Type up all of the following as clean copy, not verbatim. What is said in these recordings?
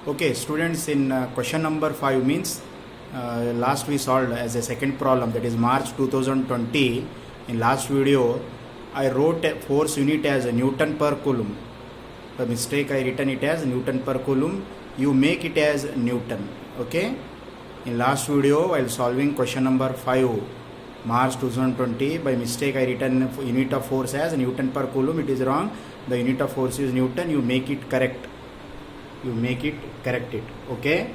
Okay, students, in question number 5 means last we solved as a second problem, that is March 2020. In last video, I wrote a force unit as a Newton per Coulomb. By mistake, I written it as Newton per Coulomb. You make it as Newton. Okay. In last video, while solving question number 5, March 2020, by mistake, I written unit of force as Newton per Coulomb. It is wrong. The unit of force is Newton. You make it correct. Correct it. Okay.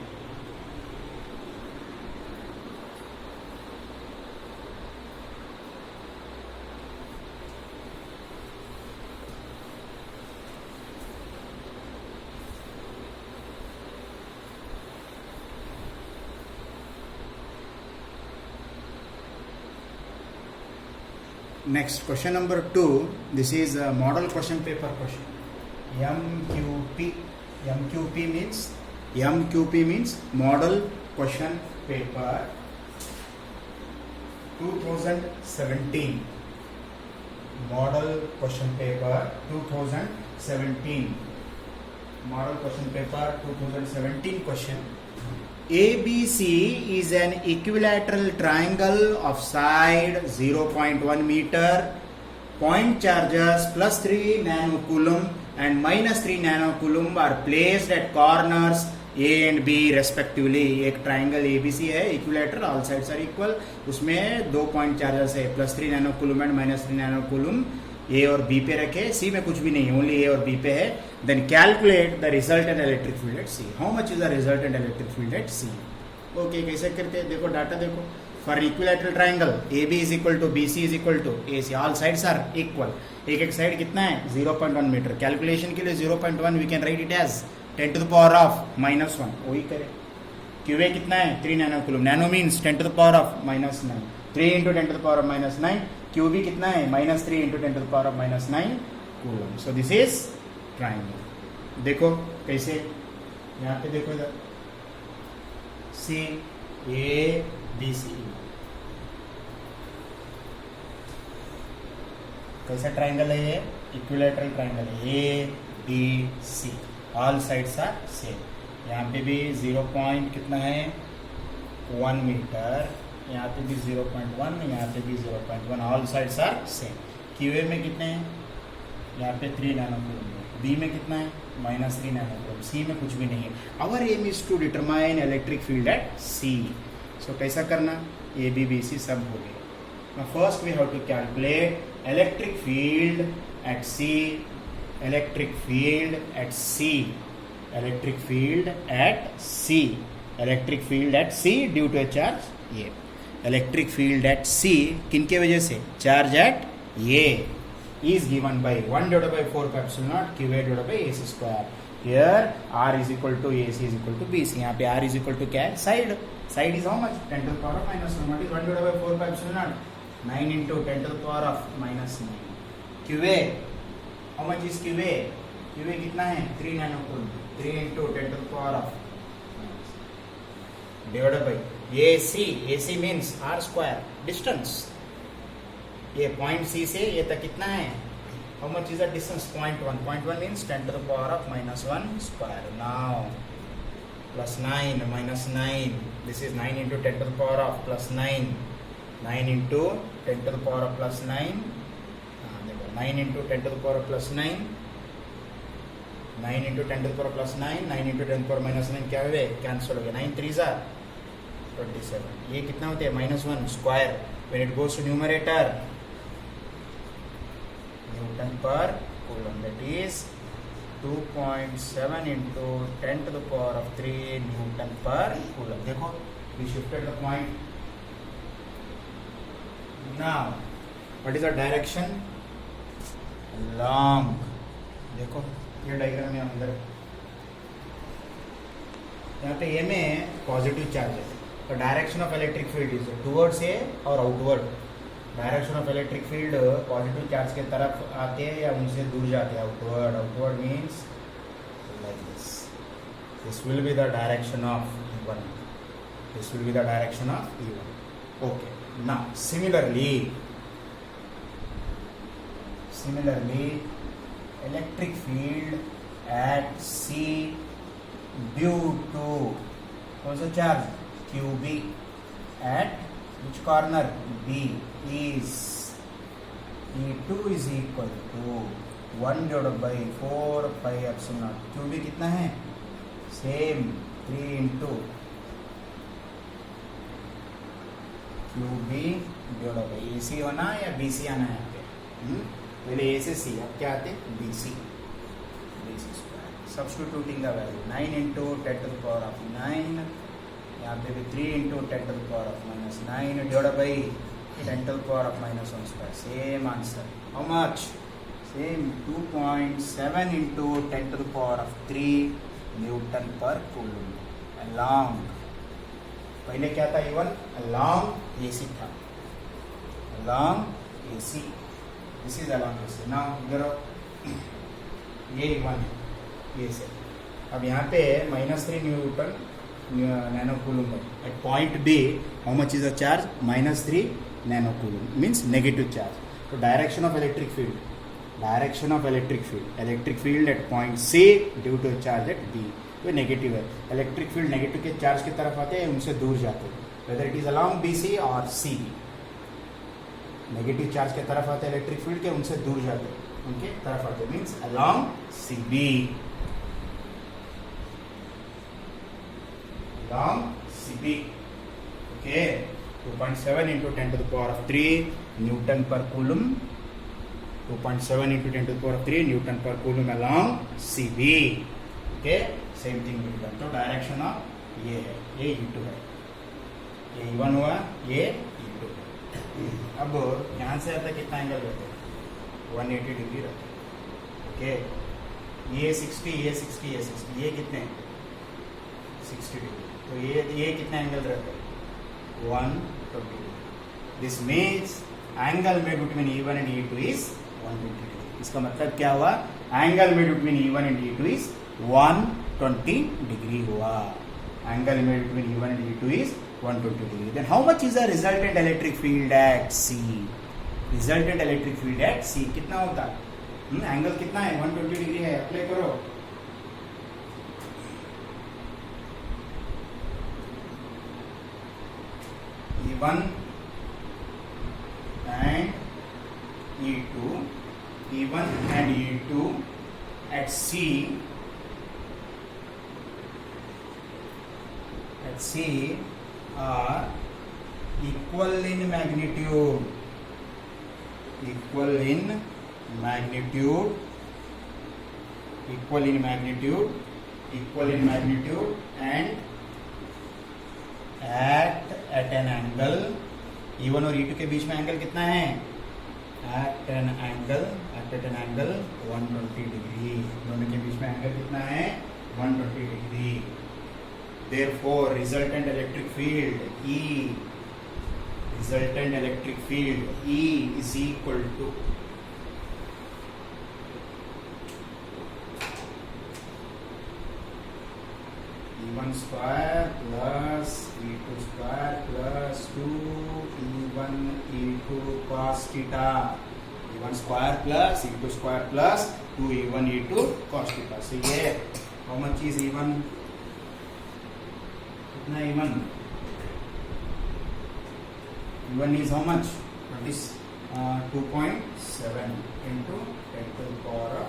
Next, question number 2. This is a model question paper question. MQP means model question paper 2017. Model question paper 2017. Model question paper 2017 question. ABC is an equilateral triangle of side 0.1 meter. Point charges plus 3 nanocoulomb and minus 3 nanocoulomb are placed at corners A and B respectively. एक triangle ABC है, equilateral, all sides are equal. उसमें 2 point charges है, plus 3 nanocoulomb and minus 3 nanocoulomb A और B पे रखे. सी में कुछ भी नहीं, ओनली ए और बी पे है. Then calculate the resultant electric field at C. How much is the resultant electric field at C? Okay, कैसे करते हैं? देखो डाटा देखो. For equilateral triangle A B is equal to B C is equal to A C. All sides are equal. एक side कितना है? 0.1 metre. Calculation के लिए 0.1 we can write it as 10 to the power of -1. वही करें. QA कितना है? 3 nanocoulomb. Nano means 10 to the power of -9. 3 into 10 to the power of -9. QB कितना है? -3 into 10 to the power of -9 coulomb. So this is triangle. देखो कैसे, यहाँ पे देखो इधर सी ए बी सी. कैसा ट्राइंगल है ये? इक्विलेटरल ट्राइंगल है. A B C, all sides are same. यहाँ पे भी 0 पॉइंट कितना है? 1 मीटर. यहाँ पे भी 0.1, यहाँ पे भी 0.1. All sides are same. QA में कितने हैं? यहाँ पे 3 नैनोकूलम. बी में कितना है? -3 नैनोकूलम. सी में कुछ भी नहीं है. Our aim is to determine electric field at C. So कैसा करना? ए बी बी सी सब हो गया. Now first we have to calculate electric field at C. Electric field at C. Electric field at C. Electric field at C due to a charge A. Electric field at C किनके वजह से? Charge at A is given by 1/4 QA divided by AC square. Here R is equal to AC is equal to BC. यहाँ पे R is equal to क्या है? Side. Side is how much? 10 to the power of -1. What is 1/4 9 into 10 to the power of -9. QA, how much is QA? QA कितना है? 3 नैनोकूलम. 3 into 10 to the power of divided by AC. AC means R square, distance. ये point C से ये तक कितना है? How much is the distance? 0.1. 0.1 means 10 to the power of -1 square. Now plus 9 minus 9. This is 9 into 10 to the power of plus 9. 9 into 10 to the power of plus 9. 9 into 10 to the power of plus 9. 9 into 10 to the power of plus 9. 9 into 10 to the power minus 9 क्या हुए? Cancel हो गया. 9 3s are 27. ये कितना होते हैं? -1 square. When it goes to numerator, Newton per coulomb. That is 2.7 into 10 to the power of 3 Newton per coulomb. देखो, we shifted the point. Now, what is the direction? Long. देखो ये diagram में अंदर यहाँ पे ए में पॉजिटिव चार्ज है. तो direction of electric field is towards A और outward. Direction of electric field positive charge के तरफ आते हैं या उनसे दूर जाते हैं? Outward. Outward means like this. This will be the direction of E1. This will be the direction of E1. Okay. Now similarly electric field at C due to what's the charge QB at which corner B is E2 is equal to 1 divided by 4 pi epsilon naught. QB कितना है? Same 3 into QB divide by AC होना या BC आना है यहाँ पे? पहले A से C, अब क्या आते? BC square. Substituting the value 9 into 10 to the power of 9, यहाँ पे भी 3 into 10 to the power of minus 9 divided by 10 to the power of minus 1 square. Same answer. How much? Same 2.7 into 10 to the power of 3 Newton per coulomb. Along. पहले क्या था even? Along AC था. Along AC. This is along AC. Now इधर ये even है ये से. अब यहाँ पे -3 Newton nano coulomb at point B. How much is the charge? -3 nano coulomb means negative charge. So direction of electric field. Direction of electric field. Electric field at point C due to charge at B. तो negative है. Electric field negative के charge की तरफ आते हैं, उनसे दूर जाते हैं. Whether it is along BC और CB. नेगेटिव चार्ज के तरफ आते हैं इलेक्ट्रिक फील्ड के, उनसे दूर जाते हैं, उनके तरफ आते हैं means along CB. Along CB. Okay. 2.7 into 10 to the power of 3 Newton per coulomb. 2.7 into 10 to the power of 3 Newton per coulomb along CB. Okay. Same thing मिल गया. तो डायरेक्शन ऑफ ये है, ये E2 है, ये E1 हुआ, ये E2 है. अब यहाँ से आता कितना एंगल रहता है? 180 डिग्री रहता है. ओके. ये 60, ये 60, ये 60, ये कितने? 60 डिग्री. तो ये कितना एंगल रहता है? 120 degree. This means angle made between E1 and E2 is 120 degree. इसका मतलब क्या हुआ? Angle made between E1 and E2 is 120 degree हुआ. Angle made between E1 and E2 is 120 degree. Then how much is the resultant electric field at C? Resultant electric field at C कितना होता है? Angle कितना है? 120 degree है. Apply करो. E1 and E2, E1 and E2 at C are equal in magnitude. Equal in magnitude. Equal in magnitude. Equal in magnitude and at an angle. E1 और E2 के बीच में एंगल कितना है? At an angle 120 degree. दोनों के बीच में angle कितना है? 120 degree. Therefore, resultant electric field E is equal to E1 square plus E2 square plus 2 E1 E2 cos theta. E1 square plus E2 square plus 2 E1 E2 cos theta. So ये how much is E1? कितना E1? E1 is how much? That is 2.7 into 10 to the power of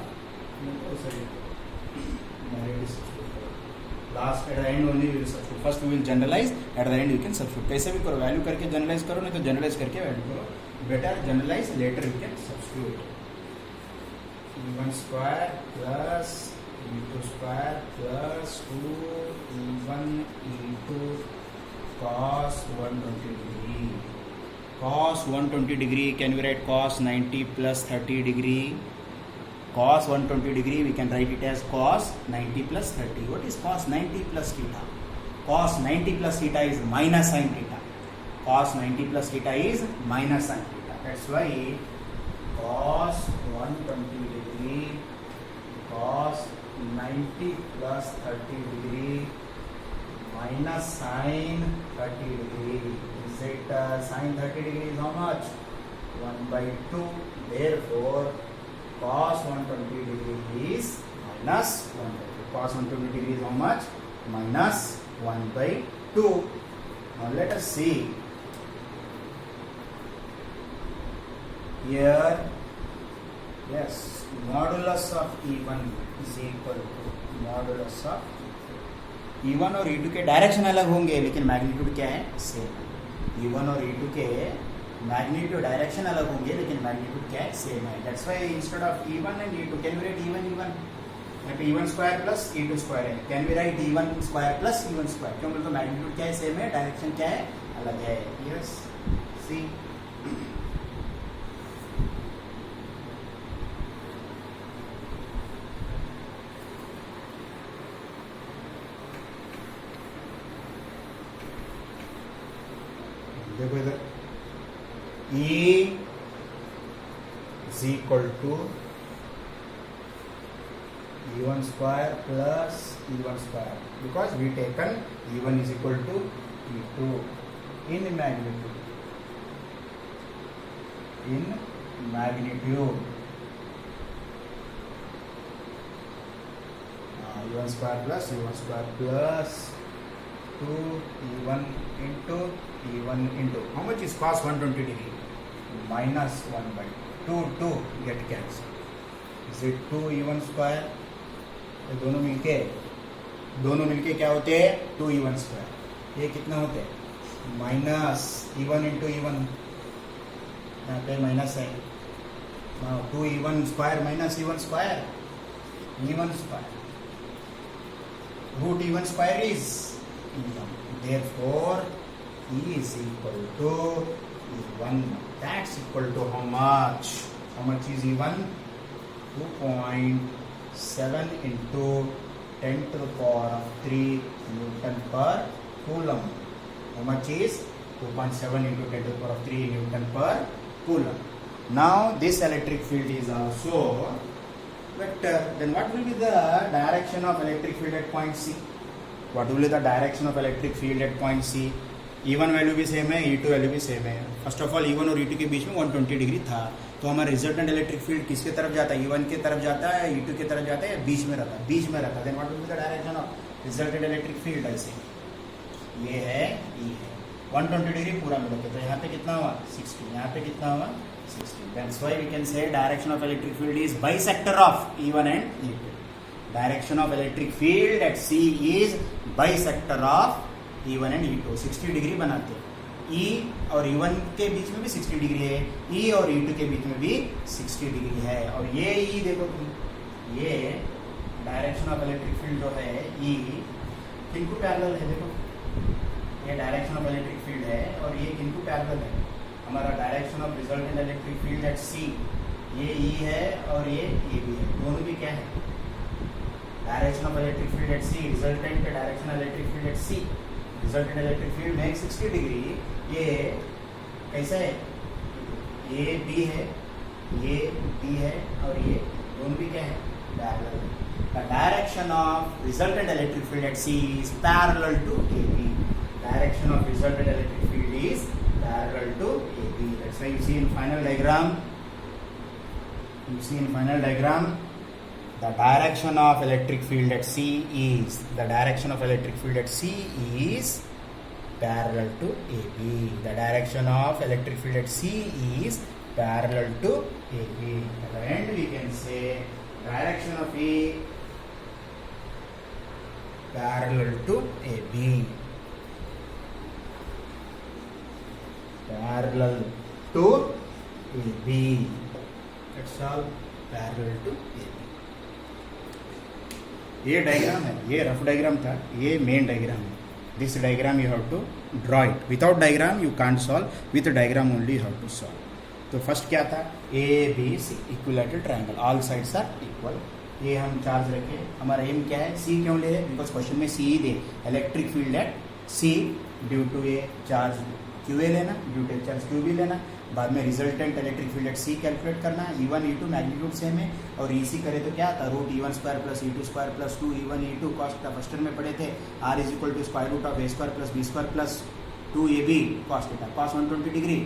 last at the end only we will substitute. First we will generalize, at the end you can substitute. कैसे भी करो, value करके generalise करो, नहीं तो generalise करके value करो. Better generalise, later you can substitute. E1 square plus E2 square plus 2 E1 E2 cos 120 degree. Cos 120 degree, can we write cos 90 plus 30 degree? Cos 120 degree, we can write it as cos 90 plus 30. What is cos 90 plus theta? Cos 90 plus theta is minus sin theta. Cos 90 plus theta is minus sin theta. That's why cos 120 degree, cos 90 plus 30 degree minus sin 30 degree. Is it sin 30 degree is how much? 1 by 2. Therefore, cos 120 degree is minus 120. cos 120 degree is how much? Minus 1 by 2. Now let us see. Here, yes, modulus of E1 is equal to modulus of E1 और E2 के direction अलग होंगे लेकिन magnitude क्या है? Same. E1 और E2 के magnitude direction अलग होंगे लेकिन मैग्नीट्यूड क्या है? सेम है. That's why instead of E1 and E2 can we write E1 यहाँ पे E1 square plus E2 square है. Can we write E1 square plus E1 square. क्यों बोलते? मैग्नीट्यूड क्या है? सेम है. डायरेक्शन क्या है? अलग है. यस, सी. देखो इधर E is equal to E1 square plus E1 square because we taken E1 is equal to E2 in magnitude. In magnitude, E1 square plus E1 square plus 2 E1 into E1 into how much is cos 120 degree? Minus 1 by 2 get cancelled. Is it 2 E1 square? ये दोनों मिलके क्या होते हैं? 2 E1 square. ये कितना होते हैं? Minus E1 into E1. यहाँ पे माइनस है. 2 E1 square minus E1 square. E1 square. Root E1 square is E1. Therefore, E is equal to E1. That's equal to how much? How much is E1? 2.7 into 10 to the power of 3 Newton per Coulomb. How much is 2.7 into 10 to the power of 3 Newton per Coulomb. Now this electric field is also vector. Then what will be the direction of electric field at point C? What will be the direction of electric field at point C? E1 value भी same है, E2 value भी same है. First of all E1 और E2 के बीच में 120 degree था, तो हमारा रिजल्टेंट इलेक्ट्रिक फील्ड किसके तरफ जाता है? E1 के तरफ जाता है, E2 के तरफ जाता है, या बीच में रहता है? बीच में रहता है. Then what will be the direction of resultant electric field? ऐसे ये है, E है. 120 डिग्री पूरा मिला तो यहाँ पे कितना हुआ? 60. यहाँ पे कितना हुआ? 60. That's why we can say direction of electric field is bisector of E1 and E2. Direction of electric field at C is bisector of E1 and E2. 60 degree बनाते हैं. E और E1 के बीच में भी 60 डिग्री है, E और E2 के बीच में भी 60 डिग्री है. और ये E देखो तुम, ये डायरेक्शन ऑफ इलेक्ट्रिक फील्ड जो है E किनको पैरेलल है? देखो ये डायरेक्शन ऑफ इलेक्ट्रिक फील्ड है और ये किनको पैरेलल है? हमारा direction of resultant electric field at C, ये E है और ये A भी है. दोनों भी क्या है? Direction of electric field at C, resultant direction electric field at C, resultant electric field में 60 डिग्री. ये कैसा है? ये B है, ये B है और ये दोनों भी क्या है? Parallel. The direction of resultant electric field at C is parallel to AB. Direction of resultant electric field is parallel to AB. That's why you see in final diagram, the direction of electric field at C is parallel to AB. The direction of electric field at C is parallel to AB. At the end we can say direction of E parallel to AB. Parallel to AB. That's all. Parallel to AB. ये diagram है, ये rough diagram था, ये main diagram है. This diagram you have to draw it. Without diagram you can't solve, with diagram only you have to solve. तो first क्या था? A B C equilateral triangle, all sides are equal. ये हम charge रखे. हमारा M क्या है? सी क्यों ले? बिकॉज क्वेश्चन में सी ही दे. Electric field at C due to a charge Q A लेना, due to charge Q B लेना. बाद में resultant electric field at C calculate करना. E1 E2 मैग्नीट्यूड सेम है और EC करे तो क्या था? Root E1 square plus E2 square plus 2 E1 E2 cos first में पढ़े थे. R is equal to square root of A square plus B square plus 2AB cos theta. Cos 120 degree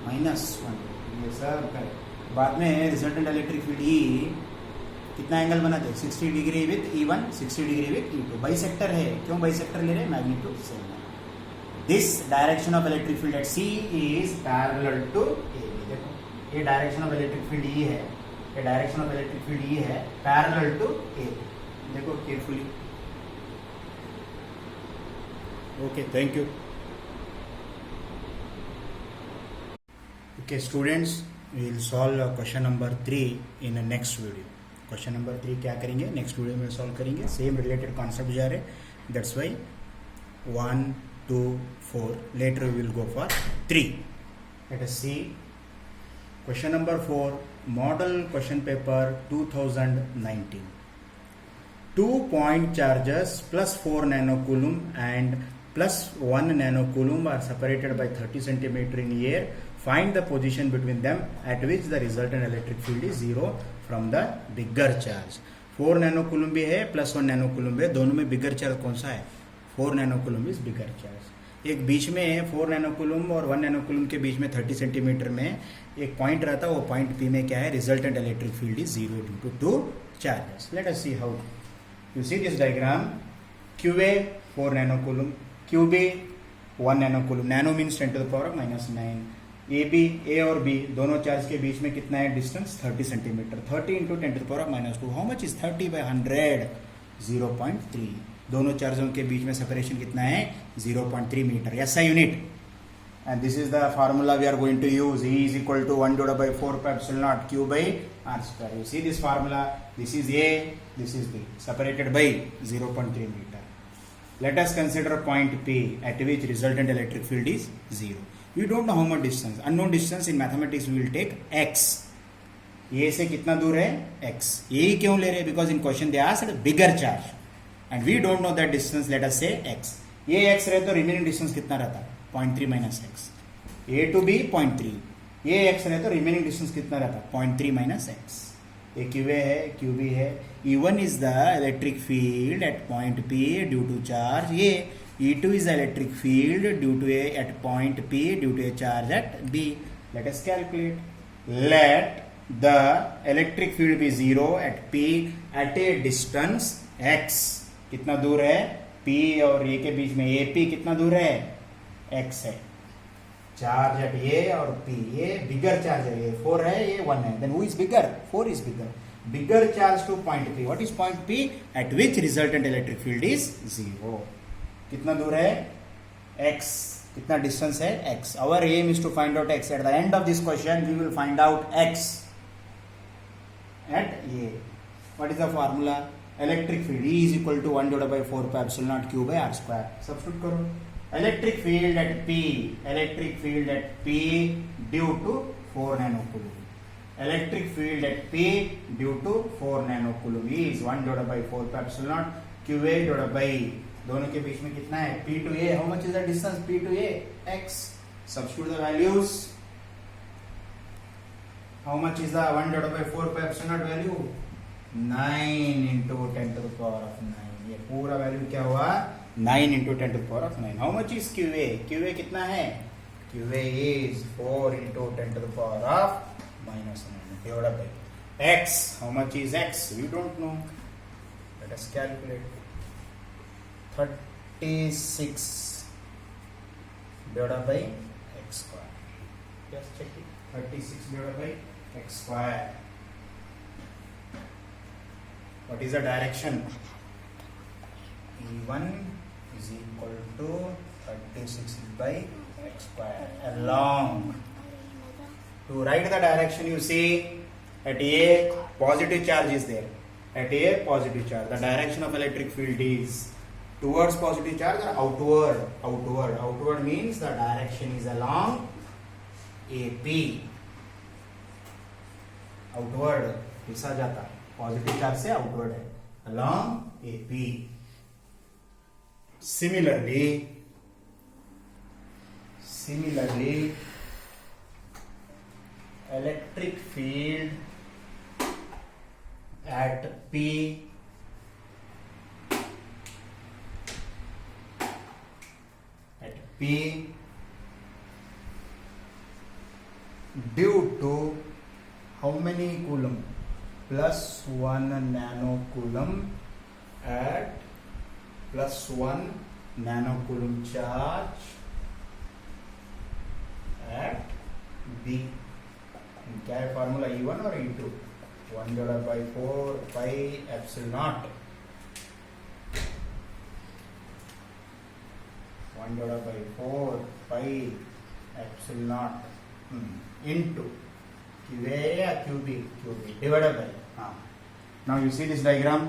minus 1. ये सब करे. बाद में रिजल्टेंट इलेक्ट्रिक फील्ड E कितना angle बनाते हैं 60 degree with E1, 60 degree with E2. Bisector है, क्यों बाइसेक्टर ले रहे हैं, मैग्नीट्यूड सेम है. This direction of electric field at C is parallel to AB. देखो ये direction of electric field E है, ये direction of electric field E है पैरेलल टू AB. देखो carefully. Okay, thank you. Okay students, we will solve question number 3 in next video. Question number 3 क्या करेंगे, next video में solve करेंगे. Same related concept जा रहे, that's why 1, 2, 4. Later we will go for 3. Let us see question number 4, model question paper 2019. 2 point charges plus 4 nanocoulomb and plus 1 nanocoulomb are separated by 30 centimeter in air. Find the position between them at which the resultant electric field is 0 from the bigger charge. 4 nanocoulomb भी है plus 1 nanocoulomb है, दोनों में bigger charge कौन सा है, 4 nanocoulomb is bigger charge. एक बीच में है 4 nanocoulomb और 1 nanocoulomb के बीच में 30 सेंटीमीटर में एक पॉइंट रहता है, वो पॉइंट P में क्या है, resultant electric field is 0 due to 2 charges. Let us see how. You see this diagram. QA 4 nanocoulomb, QB 1 nanocoulomb. Nano means 10 to the power of -9. AB, A और B दोनों charge के बीच में कितना है distance, 30 centimetre. 30 into 10 to the power of -2. How much is 30 by 100? 0.3. दोनों चार्जों के बीच में separation कितना है, 0.3 metre. SI unit. And this is the formula we are going to use. E is equal to 1/4 pi epsilon naught Q by R square. You see this formula. This is A, this is B. Separated by 0.3 meter. Let us consider point P at which resultant electric field is 0. We don't know how much distance. Unknown distance in mathematics we will take x. A से कितना दूर है, x. यही क्यों ले रहे हैं, because in question they asked bigger charge and we don't know that distance. Let us say x. ये x रहे तो रिमेनिंग डिस्टेंस कितना रहता, 0.3 minus x. A to B 0.3. ये x रहे तो रिमेनिंग डिस्टेंस कितना रहता, 0.3 minus x. ये QA है, QB है. E1 is the electric field at point P due to charge A. E2 is the electric field due to A at point P due to a charge at B. Let us calculate. Let the electric field be 0 at P at a distance x. कितना दूर है, P और A के बीच में AP कितना दूर है, x है. चार्ज एट A और P, ये बिगर चार्ज है, ये 4 है, ये 1 है. Then who is bigger, 4 is bigger. Bigger charge to point P. What is point P? At which resultant electric field is 0. कितना दूर है, x. कितना डिस्टेंस है, x. Our aim is to find out x. At the end of this question we will find out x at A. What is the formula? Electric field E is equal to 1/4 pi epsilon naught Q by R square. Substitute करो. Electric field at P, electric field at P due to 4 nanocoulomb. Electric field at P due to 4 nanocoulomb is 1/4 pi epsilon naught QA divided by, दोनों के बीच में कितना है, P to A. How much is the distance P to A? x. Substitute the values. How much is the 1/4 pi epsilon naught value, 9 into 10 to the power of 9. ये पूरा value क्या हुआ, 9 into 10 to the power of 9. How much is QA? QA कितना है, QA is 4 into 10 to the power of -9 divided by x. How much is x? We don't know. Let us calculate. 36 divided by x square. Just check it. 36 divided by x square. What is the direction? E1 is equal to 36 by x square along. To write the direction, you see at A positive charge is there. At A positive charge. The direction of electric field is towards positive charge or outward? Outward. Outward means the direction is along AP. Outward दिशा जाता, positive charge से outward है, along AP. Similarly, electric field at P due to how many coulomb? +1 nanocoulomb at +1 nanocoulomb charge at B. क्या है formula? E1 और E2 1/4 pi epsilon naught 1/4 pi epsilon naught into QA या QB divided by now you see this diagram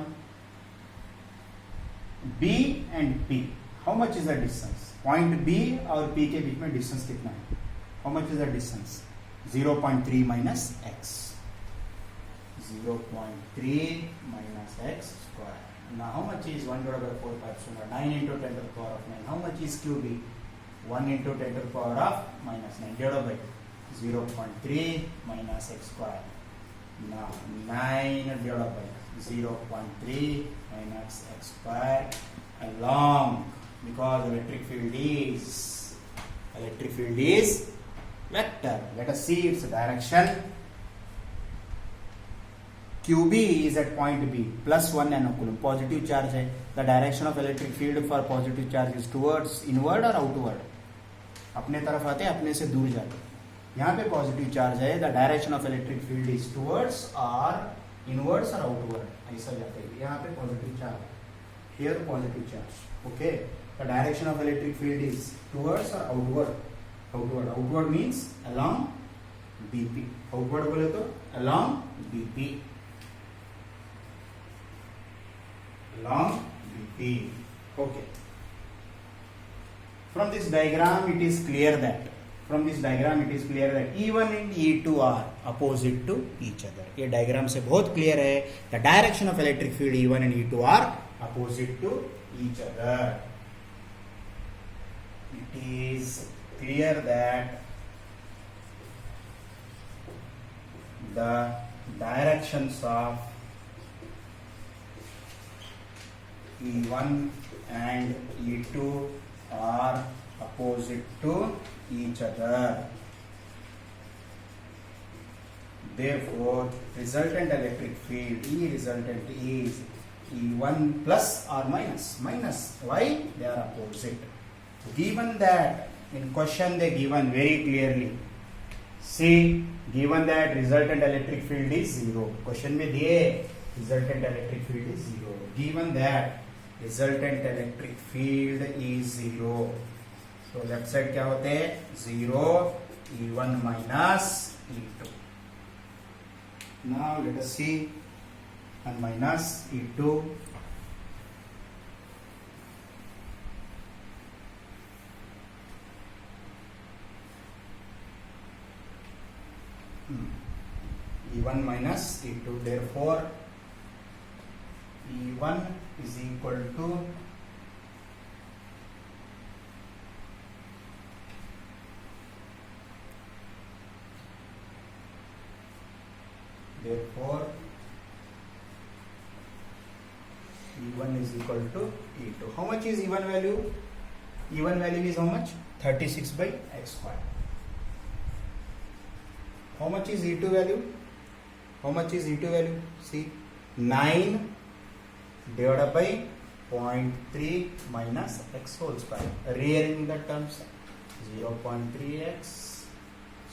B and P. How much is the distance? Point B और P के बीच में distance कितना है? How much is the distance? 0.3 minus x. 0.3 minus x square. Now how much is 1/4 pi epsilon naught? 9 into 10 to the power of 9. How much is QB? 1 into 10 to the power of minus 9 divided by 0.3 minus x square. Now 9 divided by 0.3 minus x square along, because electric field is vector. Let us see its direction. QB is at point B, +1 nanocoulomb, positive charge है. The direction of electric field for positive charge is towards inward or outward? अपने तरफ आते हैं, अपने से दूर जाते हैं. यहाँ पे पॉजिटिव चार्ज है. The direction of electric field is towards और इनवर्ड्स और आउटवर्ड, ऐसा जाते हैं. यहाँ पे positive charge, here positive charge. Okay, the direction of electric field is towards और outward. Outward means along BP. Outward बोले तो along BP. Okay. From this diagram it is clear that E1 and E2 are opposite to each other. ये diagram से बहुत clear है. The direction of electric field E1 and E2 are opposite to each other. It is clear that the directions of E1 and E2 are opposite to each other. Therefore, resultant electric field E resultant is E1 plus or minus. Why? They are opposite. Given that in question they given very clearly. See, given that resultant electric field is 0. Question में दिए resultant electric field is 0. Given that resultant electric field is 0. So left side क्या होते हैं? 0 E1 minus E2. Now let us see 1 minus E2. E1 minus E2. Therefore, E1 is equal to E1 is equal to E2. How much is E1 value? E1 value is how much? 36 by x square. How much is E2 value? See, 9 divided by 0.3 minus x whole square. Rearranging the terms, 0.3x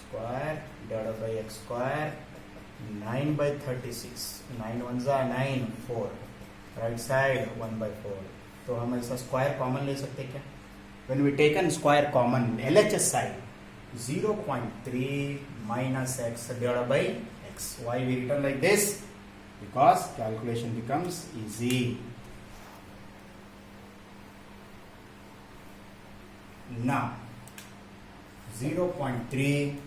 square divided by x square, 9 by 36. 9 ones are 9, 4. Right side 1/4. तो हम ऐसा square common ले सकते क्या? When we take an square common, LHS side 0.3 minus x divided by x. Why we written like this? Because calculation becomes easy. Now 0.3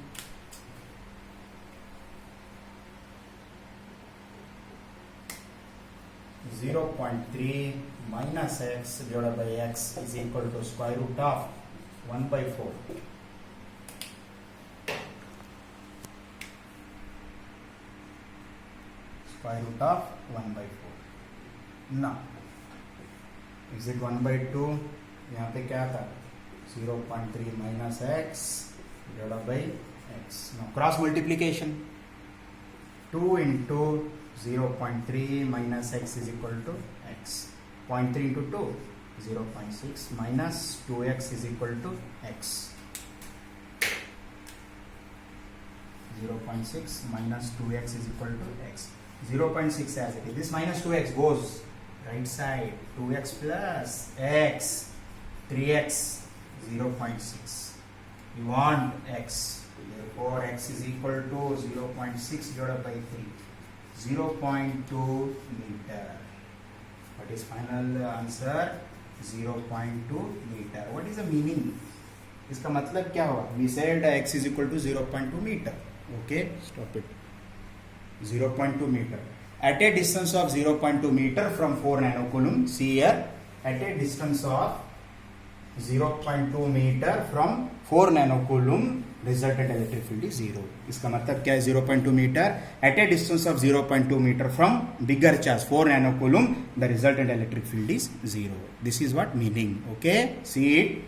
minus x divided by x is equal to square root of 1/4. Square root of 1/4. Now, is it 1/2? यहाँ पे क्या था? 0.3 minus x divided by x. Now cross multiplication. 2 into 0.3 minus x is equal to x. 0.3 into 2, 0.6 minus 2x is equal to x. 0.6 minus 2x is equal to x. 0.6 as it is. This minus 2x goes right side. 2x plus x. 3x. 0.6. We want x. Therefore, x is equal to 0.6 divided by 3. 0.2 meter. What is final answer? 0.2 meter. What is the meaning? इसका मतलब क्या हुआ? We said x is equal to 0.2 meter. Okay, stop it. 0.2 meter. At a distance of 0.2 meter from 4 nanocoulomb. See here. At a distance of 0.2 meter from 4 nanocoulomb, resultant electric field is 0. इसका मतलब क्या है? 0.2 meter at a distance of 0.2 meter from bigger charge 4 nanocoulomb, the resultant electric field is 0. This is what meaning. Okay, see it.